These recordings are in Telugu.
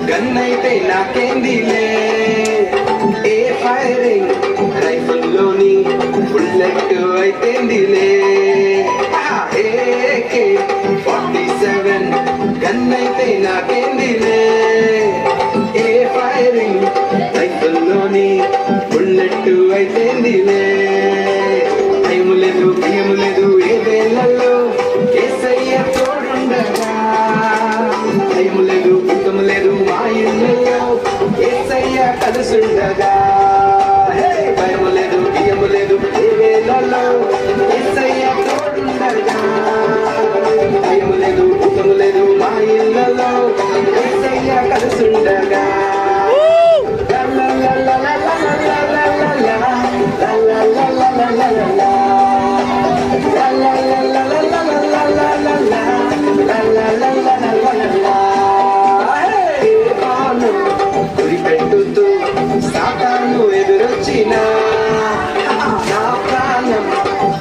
గన్నైతే నాకేందిలే ఏ ఫైరింగ్ రైఫల్లోని బుల్లెట్ అయితేందిలే AK-47 గన్నైతే నాకేందిలే ఏ ఫైరింగ్ రైఫల్లోని బుల్లెట్ అయితేందిలే భయం లేదు భయం లేదు ఏ వేళల్లో ఏసయ్య తోడుండగా భయం లేదు భూతం లేదు మా ఇళ్ళలో ఏసయ్య కలుసుండగా భయం లేదు భయం లేదు ఏ వేళల్లో ఏసయ్య తోడుండగా భయం లేదు భూతం లేదు మా ఇళ్ళలో ఏసయ్య కలుసుండగా గురిపెట్టుతూ సాతాను ఎదురొచ్చినా నా ప్రాణం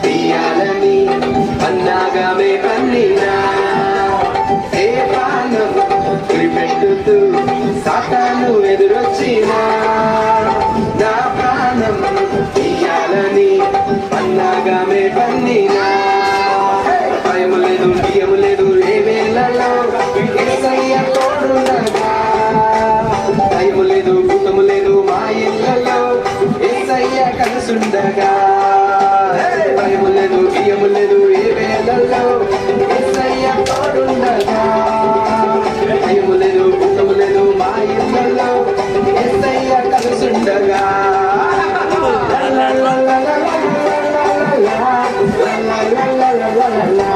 తీయాలని అన్నాగామే పన్నినా ఏ ప్రాణం గురిపెట్టుతూ సాతాను ఎదురొచ్చినా నా ప్రాణం తీయాలని అన్నాగామే పన్నినా భయము లేదు భయము లేదు ఏ వేళలో యేసయ్య తోడుండగా భయము లేదు భూతము లేదు మా ఇళ్ళలో యేసయ్య కలుసుండగా భయము లేదు భయము లేదు ఏ వేళలో యేసయ్య తోడుండగా భయము లేదు భూతము లేదు మా ఇళ్ళలో యేసయ్య కలుసుండగా la la la la la la la la la la la la la